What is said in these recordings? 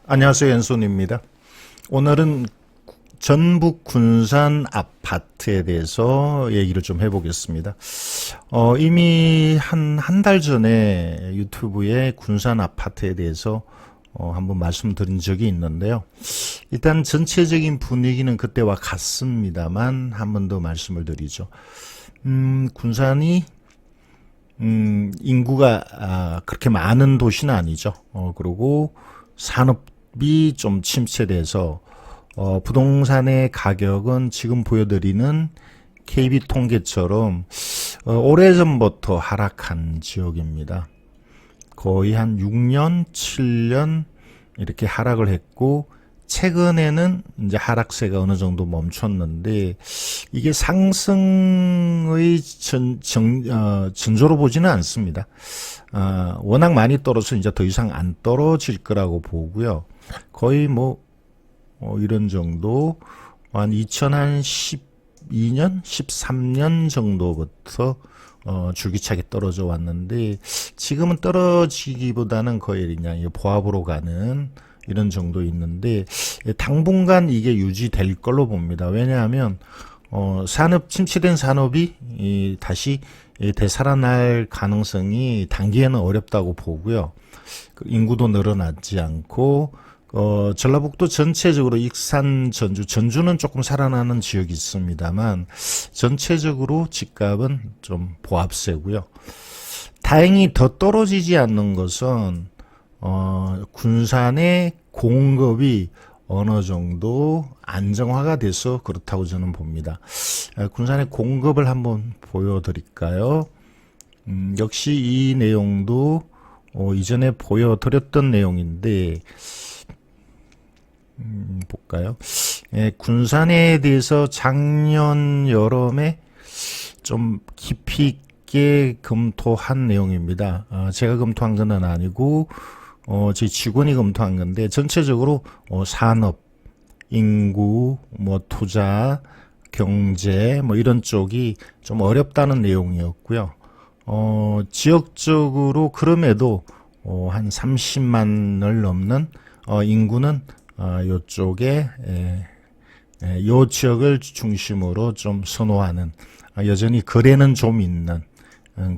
안녕하세요. 왼손입니다. 오늘은 전북 군산 아파트에 대해서 얘기를 좀 해보겠습니다. 이미 한 달 전에 유튜브에 군산 아파트에 대해서 한번 말씀드린 적이 있는데요. 일단 전체적인 분위기는 그때와 같습니다만 한 번 더 말씀을 드리죠. 군산이 인구가 그렇게 많은 도시는 아니죠. 그리고 산업이 좀 침체돼서 부동산의 가격은 지금 보여드리는 KB 통계처럼 오래전부터 하락한 지역입니다. 거의 한 6년, 7년 이렇게 하락을 했고 최근에는 이제 하락세가 어느 정도 멈췄는데 이게 상승의 전조로 보지는 않습니다. 워낙 많이 떨어져서 이제 더 이상 안 떨어질 거라고 보고요. 거의 이런 정도 한 2012년, 13년 정도부터 줄기차게 떨어져 왔는데 지금은 떨어지기보다는 거의 그냥 보합으로 가는 이런 정도 있는데 당분간 이게 유지될 걸로 봅니다. 왜냐하면 침체된 산업이 다시 되살아날 가능성이 단기에는 어렵다고 보고요. 인구도 늘어나지 않고 전라북도 전체적으로 익산, 전주는 조금 살아나는 지역이 있습니다만 전체적으로 집값은 좀 보합세고요. 다행히 더 떨어지지 않는 것은 군산의 공급이 어느 정도 안정화가 돼서 그렇다고 저는 봅니다. 군산의 공급을 한번 보여드릴까요? 역시 이 내용도 이전에 보여드렸던 내용인데 볼까요? 군산에 대해서 작년 여름에 좀 깊이 있게 검토한 내용입니다. 제가 검토한 건 아니고 제 직원이 검토한 건데 전체적으로 산업, 인구, 투자, 경제 이런 쪽이 좀 어렵다는 내용이었고요. 지역적으로 그럼에도 한 30만을 넘는 인구는 요쪽에 요 지역을 중심으로 좀 선호하는 여전히 거래는 좀 있는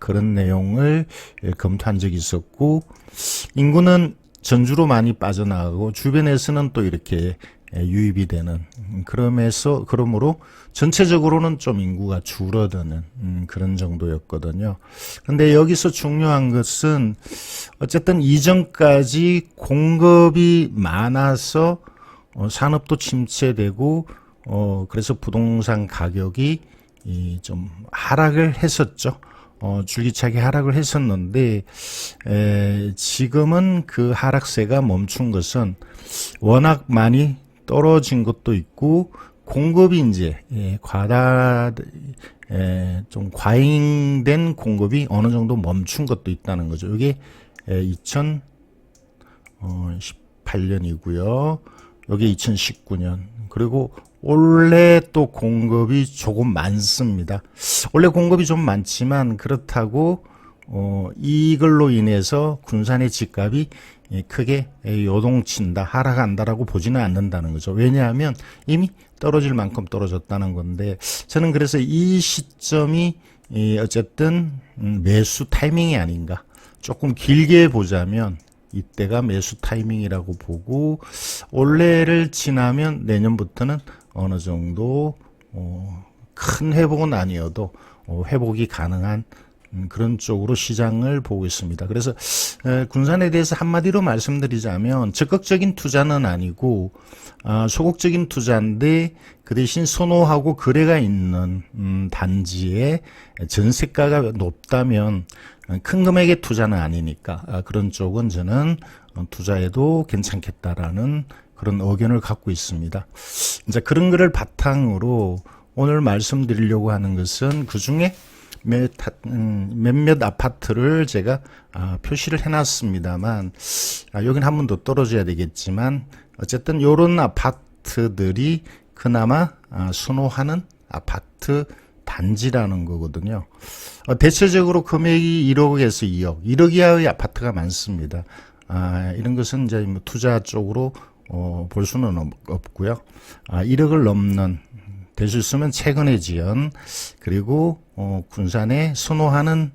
그런 내용을 검토한 적이 있었고 인구는 전주로 많이 빠져나가고 주변에서는 또 이렇게 유입이 되는 그러므로 전체적으로는 좀 인구가 줄어드는 그런 정도였거든요. 근데 여기서 중요한 것은 어쨌든 이전까지 공급이 많아서 산업도 침체되고 그래서 부동산 가격이 좀 하락을 했었죠. 줄기차게 하락을 했었는데 지금은 그 하락세가 멈춘 것은 워낙 많이 떨어진 것도 있고 공급이 이제 좀 과잉된 공급이 어느 정도 멈춘 것도 있다는 거죠. 이게 2018년이고요. 여기 2019년 그리고 원래 또 공급이 조금 많습니다. 원래 공급이 좀 많지만 그렇다고 이걸로 인해서 군산의 집값이 크게 요동친다, 하락한다라고 보지는 않는다는 거죠. 왜냐하면 이미 떨어질 만큼 떨어졌다는 건데 저는 그래서 이 시점이 어쨌든 매수 타이밍이 아닌가. 조금 길게 보자면 이때가 매수 타이밍이라고 보고 올해를 지나면 내년부터는 어느 정도 큰 회복은 아니어도 회복이 가능한 그런 쪽으로 시장을 보고 있습니다. 그래서 군산에 대해서 한마디로 말씀드리자면 적극적인 투자는 아니고 소극적인 투자인데 그 대신 선호하고 거래가 있는 단지에 전세가가 높다면 큰 금액의 투자는 아니니까 그런 쪽은 저는 투자해도 괜찮겠다라는 그런 의견을 갖고 있습니다. 이제 그런 거를 바탕으로 오늘 말씀드리려고 하는 것은 그 중에 몇몇 아파트를 제가 표시를 해놨습니다만 여기는 한 번 더 떨어져야 되겠지만 어쨌든 이런 아파트들이 그나마 선호하는 아파트 단지라는 거거든요. 대체적으로 금액이 1억에서 2억, 1억 이하의 아파트가 많습니다. 이런 것은 이제 뭐 투자 쪽으로 볼 수는 없고요. 1억을 넘는 될 수 있으면 최근에 지은 그리고 군산에 선호하는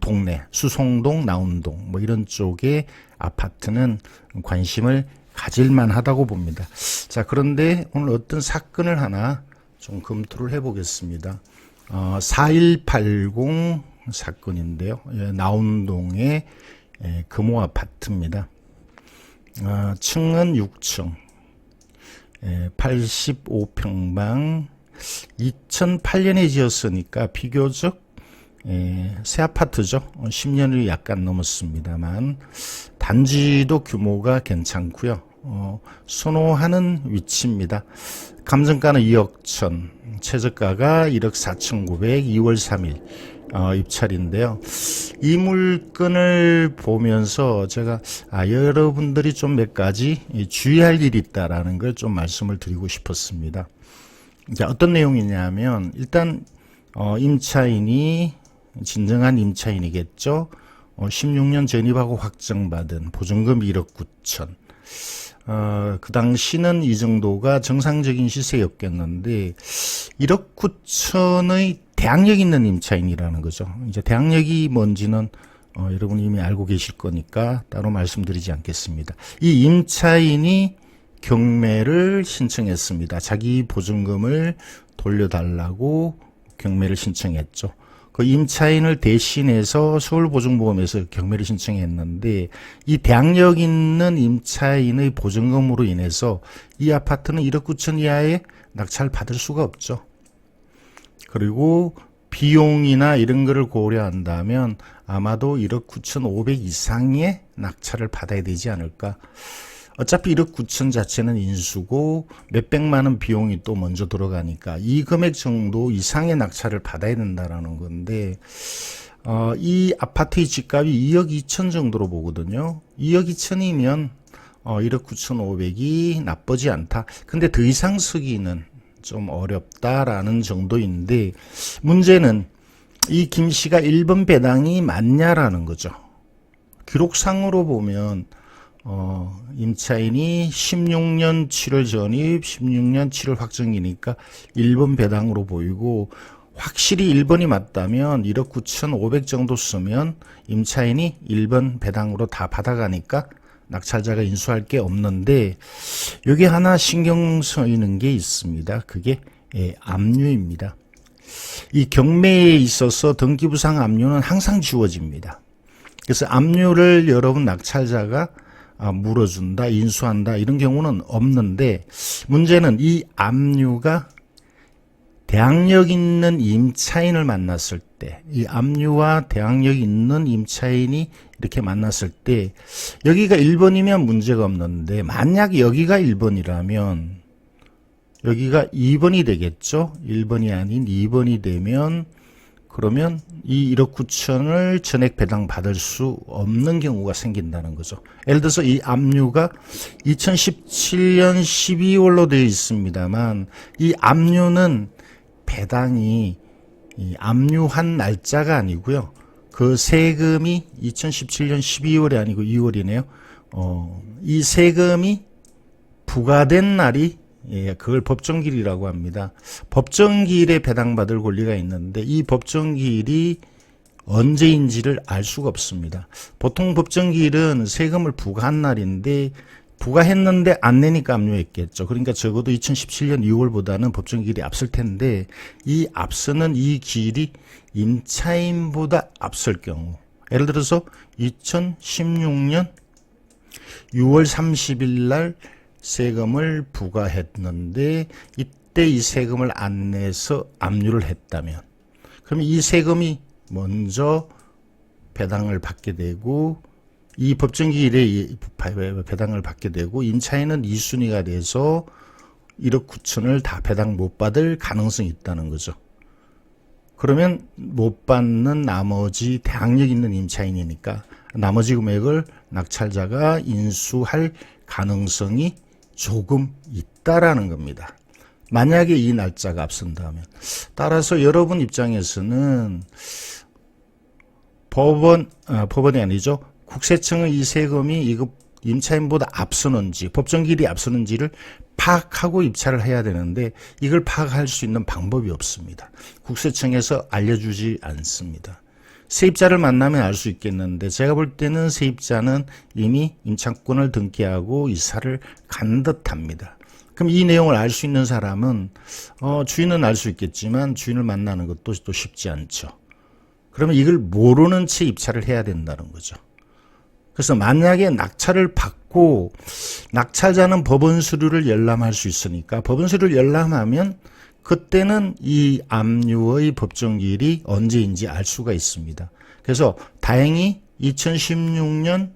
동네 수송동, 나운동 뭐 이런 쪽의 아파트는 관심을 가질만 하다고 봅니다. 자, 그런데 오늘 어떤 사건을 하나 좀 검토를 해보겠습니다. 4180 사건인데요. 나운동의 금호 아파트입니다. 층은 6층, 85평방, 2008년에 지었으니까 비교적 새 아파트죠. 10년이 약간 넘었습니다만 단지도 규모가 괜찮고요. 선호하는 위치입니다. 감정가는 2억 1천, 최저가가 1억 4,900, 2월 3일 입찰인데요. 이 물건을 보면서 제가 여러분들이 좀 몇 가지 주의할 일이 있다라는 걸 좀 말씀을 드리고 싶었습니다. 자, 어떤 내용이냐면 일단 임차인이 진정한 임차인이겠죠. 16년 전입하고 확정받은 보증금 1억 9천. 그 당시는 이 정도가 정상적인 시세였겠는데 1억 9천의 대항력 있는 임차인이라는 거죠. 이제 대항력이 뭔지는 여러분이 이미 알고 계실 거니까 따로 말씀드리지 않겠습니다. 이 임차인이 경매를 신청했습니다. 자기 보증금을 돌려달라고 경매를 신청했죠. 그 임차인을 대신해서 서울보증보험에서 경매를 신청했는데 이 대항력 있는 임차인의 보증금으로 인해서 이 아파트는 1억 9천 이하의 낙찰 받을 수가 없죠. 그리고 비용이나 이런 거를 고려한다면 아마도 1억 9천 5백 이상의 낙찰을 받아야 되지 않을까. 어차피 1억 9천 자체는 인수고 몇백만 원 비용이 또 먼저 들어가니까 이 금액 정도 이상의 낙찰을 받아야 된다라는 건데 이 아파트의 집값이 2억 2천 정도로 보거든요. 2억 2천이면 1억 9천 5백이 나쁘지 않다. 근데 더 이상 쓰기는 좀 어렵다라는 정도인데 문제는 이 김 씨가 1번 배당이 맞냐라는 거죠. 기록상으로 보면 임차인이 16년 7월 전입, 16년 7월 확정이니까 1번 배당으로 보이고 확실히 1번이 맞다면 1억 9천 5백 정도 쓰면 임차인이 1번 배당으로 다 받아가니까 낙찰자가 인수할 게 없는데 여기 하나 신경 쓰이는 게 있습니다. 그게 압류입니다. 이 경매에 있어서 등기부상 압류는 항상 지워집니다. 그래서 압류를 여러분 낙찰자가 물어준다, 인수한다 이런 경우는 없는데 문제는 이 압류가 대항력 있는 임차인을 만났을 때, 이 압류와 대항력 있는 임차인이 이렇게 만났을 때 여기가 1번이면 문제가 없는데 만약 여기가 1번이라면 여기가 2번이 되겠죠. 1번이 아닌 2번이 되면 그러면 이 1억 9천을 전액 배당 받을 수 없는 경우가 생긴다는 거죠. 예를 들어서 이 압류가 2017년 12월로 되어 있습니다만 이 압류는 배당이 이 압류한 날짜가 아니고요. 그 세금이 2017년 12월이 아니고 2월이네요. 이 세금이 부과된 날이 그걸 법정기일이라고 합니다. 법정기일에 배당받을 권리가 있는데 이 법정기일이 언제인지를 알 수가 없습니다. 보통 법정기일은 세금을 부과한 날인데 부과했는데 안 내니까 압류했겠죠. 그러니까 적어도 2017년 2월보다는 법정기일이 앞설 텐데 이 앞서는 이 기일이 임차인보다 앞설 경우 예를 들어서 2016년 6월 30일 날 세금을 부과했는데 이때 이 세금을 안 내서 압류를 했다면 그럼 이 세금이 먼저 배당을 받게 되고 이 법정기일에 배당을 받게 되고 임차인은 2순위가 돼서 1억 9천을 다 배당 못 받을 가능성이 있다는 거죠. 그러면 못 받는 나머지 대항력 있는 임차인이니까 나머지 금액을 낙찰자가 인수할 가능성이 조금 있다라는 겁니다. 만약에 이 날짜가 앞선다면. 따라서 여러분 입장에서는 법원이 아니죠. 국세청은 이 세금이 이거 임차인보다 앞서는지 법정기일이 앞서는지를 파악하고 입찰을 해야 되는데 이걸 파악할 수 있는 방법이 없습니다. 국세청에서 알려주지 않습니다. 세입자를 만나면 알 수 있겠는데 제가 볼 때는 세입자는 이미 임차권을 등기하고 이사를 간 듯합니다. 그럼 이 내용을 알 수 있는 사람은 주인은 알 수 있겠지만 주인을 만나는 것도 또 쉽지 않죠. 그러면 이걸 모르는 채 입찰을 해야 된다는 거죠. 그래서 만약에 낙찰을 받고 낙찰자는 법원 서류를 열람할 수 있으니까 법원 서류를 열람하면 그때는 이 압류의 법정기일이 언제인지 알 수가 있습니다. 그래서 다행히 2016년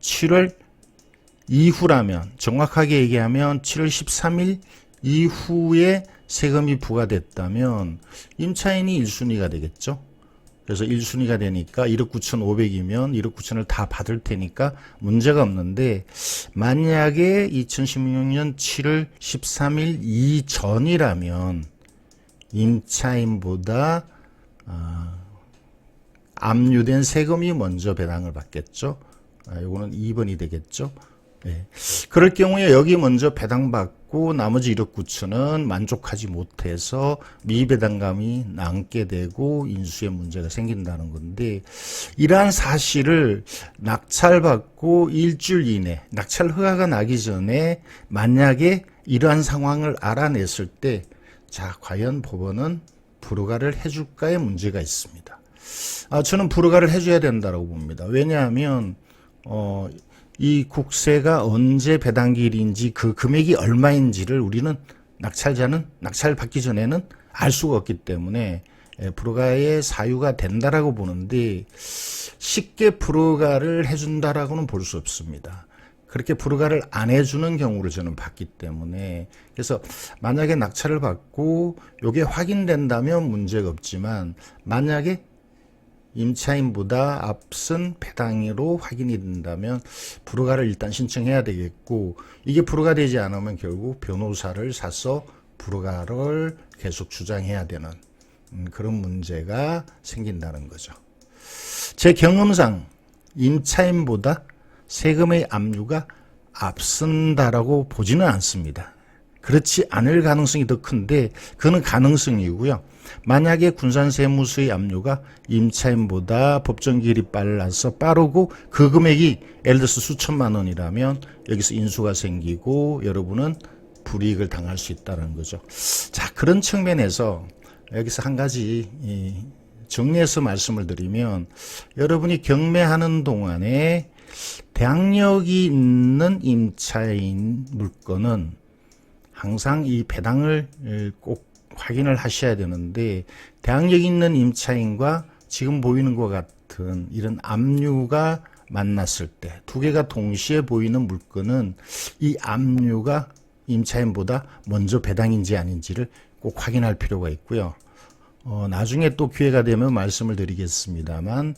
7월 이후라면 정확하게 얘기하면 7월 13일 이후에 세금이 부과됐다면 임차인이 1순위가 되겠죠. 그래서 1순위가 되니까 1억 9,500이면 1억 9천을 다 받을 테니까 문제가 없는데 만약에 2016년 7월 13일 이전이라면 임차인보다 압류된 세금이 먼저 배당을 받겠죠. 요거는 2번이 되겠죠. 네. 그럴 경우에 여기 먼저 배당받고 나머지 1억 9천은 만족하지 못해서 미배당감이 남게 되고 인수에 문제가 생긴다는 건데 이러한 사실을 낙찰받고 일주일 이내 낙찰 허가가 나기 전에 만약에 이러한 상황을 알아냈을 때 자 과연 법원은 불허가를 해줄까의 문제가 있습니다. 저는 불허가를 해줘야 된다고 봅니다. 왜냐하면 이 국세가 언제 배당기일인지 그 금액이 얼마인지를 우리는 낙찰자는 낙찰 받기 전에는 알 수가 없기 때문에 불허가의 사유가 된다라고 보는데 쉽게 불허가를 해준다라고는 볼 수 없습니다. 그렇게 불허가를 안 해주는 경우를 저는 봤기 때문에 그래서 만약에 낙찰을 받고 이게 확인된다면 문제가 없지만 만약에 임차인보다 앞선 배당으로 확인이 된다면 불허가를 일단 신청해야 되겠고 이게 불허가 되지 않으면 결국 변호사를 사서 불허가를 계속 주장해야 되는 그런 문제가 생긴다는 거죠. 제 경험상 임차인보다 세금의 압류가 앞선다라고 보지는 않습니다. 그렇지 않을 가능성이 더 큰데 그는 가능성이고요. 만약에 군산세무서의 압류가 임차인보다 법정기일이 빨라서 빠르고 그 금액이 예를 들어서 수천만 원이라면 여기서 인수가 생기고 여러분은 불이익을 당할 수 있다는 거죠. 자, 그런 측면에서 여기서 한 가지 정리해서 말씀을 드리면 여러분이 경매하는 동안에 대항력이 있는 임차인 물건은 항상 이 배당을 꼭 확인을 하셔야 되는데 대항력 있는 임차인과 지금 보이는 것 같은 이런 압류가 만났을 때 두 개가 동시에 보이는 물건은 이 압류가 임차인보다 먼저 배당인지 아닌지를 꼭 확인할 필요가 있고요. 나중에 또 기회가 되면 말씀을 드리겠습니다만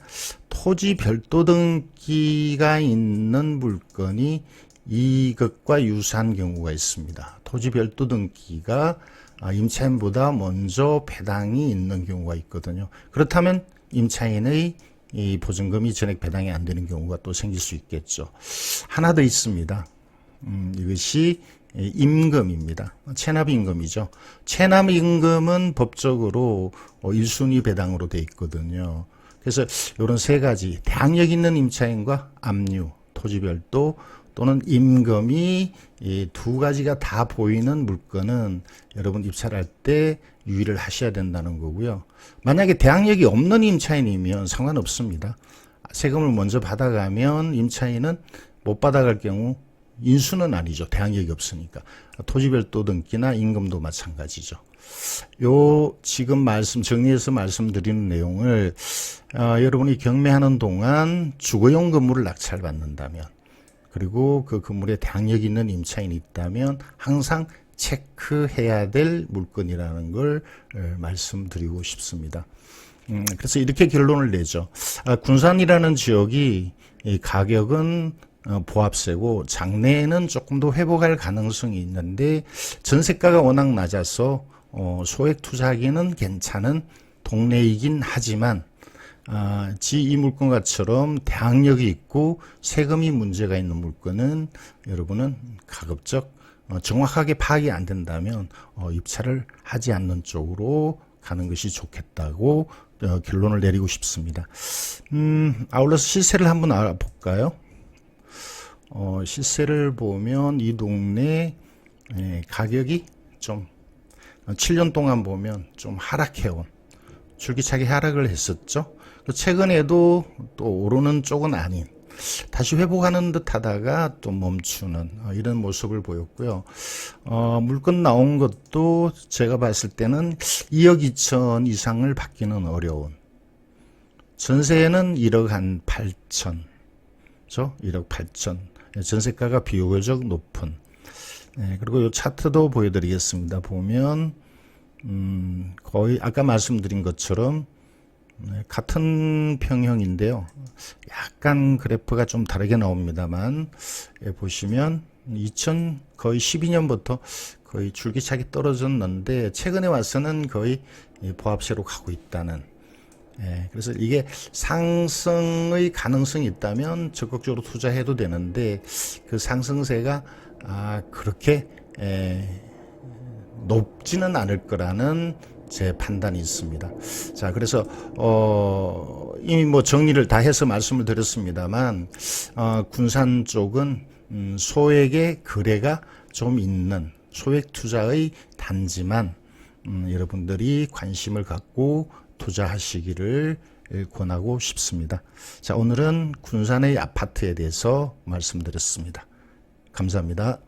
토지 별도 등기가 있는 물건이 이것과 유사한 경우가 있습니다. 토지 별도 등기가 임차인보다 먼저 배당이 있는 경우가 있거든요. 그렇다면 임차인의 이 보증금이 전액 배당이 안 되는 경우가 또 생길 수 있겠죠. 하나 더 있습니다. 이것이 임금입니다. 체납임금이죠. 체납임금은 법적으로 1순위 배당으로 돼 있거든요. 그래서 이런 세 가지 대항력 있는 임차인과 압류, 토지별도 또는 임금이 이 두 가지가 다 보이는 물건은 여러분 입찰할 때 유의를 하셔야 된다는 거고요. 만약에 대항력이 없는 임차인이면 상관없습니다. 세금을 먼저 받아가면 임차인은 못 받아갈 경우 인수는 아니죠. 대항력이 없으니까. 토지별도 등기나 임금도 마찬가지죠. 지금 정리해서 말씀드리는 내용을 여러분이 경매하는 동안 주거용 건물을 낙찰받는다면 그리고 그 건물에 대항력 있는 임차인이 있다면 항상 체크해야 될 물건이라는 걸 말씀드리고 싶습니다. 그래서 이렇게 결론을 내죠. 군산이라는 지역이 가격은 보합세고 장래에는 조금 더 회복할 가능성이 있는데 전세가가 워낙 낮아서 소액 투자하기는 괜찮은 동네이긴 하지만 이 물건과처럼 대항력이 있고 세금이 문제가 있는 물건은 여러분은 가급적 정확하게 파악이 안 된다면 입찰을 하지 않는 쪽으로 가는 것이 좋겠다고 결론을 내리고 싶습니다. 아울러서 시세를 한번 알아볼까요? 시세를 보면 이 동네 가격이 좀 7년 동안 보면 좀 하락해온 줄기차게 하락을 했었죠. 최근에도 또 오르는 쪽은 아닌 다시 회복하는 듯 하다가 또 멈추는 이런 모습을 보였고요. 물건 나온 것도 제가 봤을 때는 2억 2천 이상을 받기는 어려운, 전세는 1억 한 8천, 그렇죠? 1억 8천, 전세가가 비교적 높은. 그리고 이 차트도 보여드리겠습니다. 보면 거의 아까 말씀드린 것처럼 같은 평형인데요. 약간 그래프가 좀 다르게 나옵니다만, 보시면 거의 12년부터 거의 줄기차게 떨어졌는데 최근에 와서는 거의 보합세로 가고 있다는. 그래서 이게 상승의 가능성이 있다면 적극적으로 투자해도 되는데 그 상승세가 그렇게 높지는 않을 거라는 제 판단이 있습니다. 자, 그래서 이미 뭐 정리를 다 해서 말씀을 드렸습니다만 군산 쪽은 소액의 거래가 좀 있는 소액 투자의 단지만 여러분들이 관심을 갖고 투자하시기를 권하고 싶습니다. 자, 오늘은 군산의 아파트에 대해서 말씀드렸습니다. 감사합니다.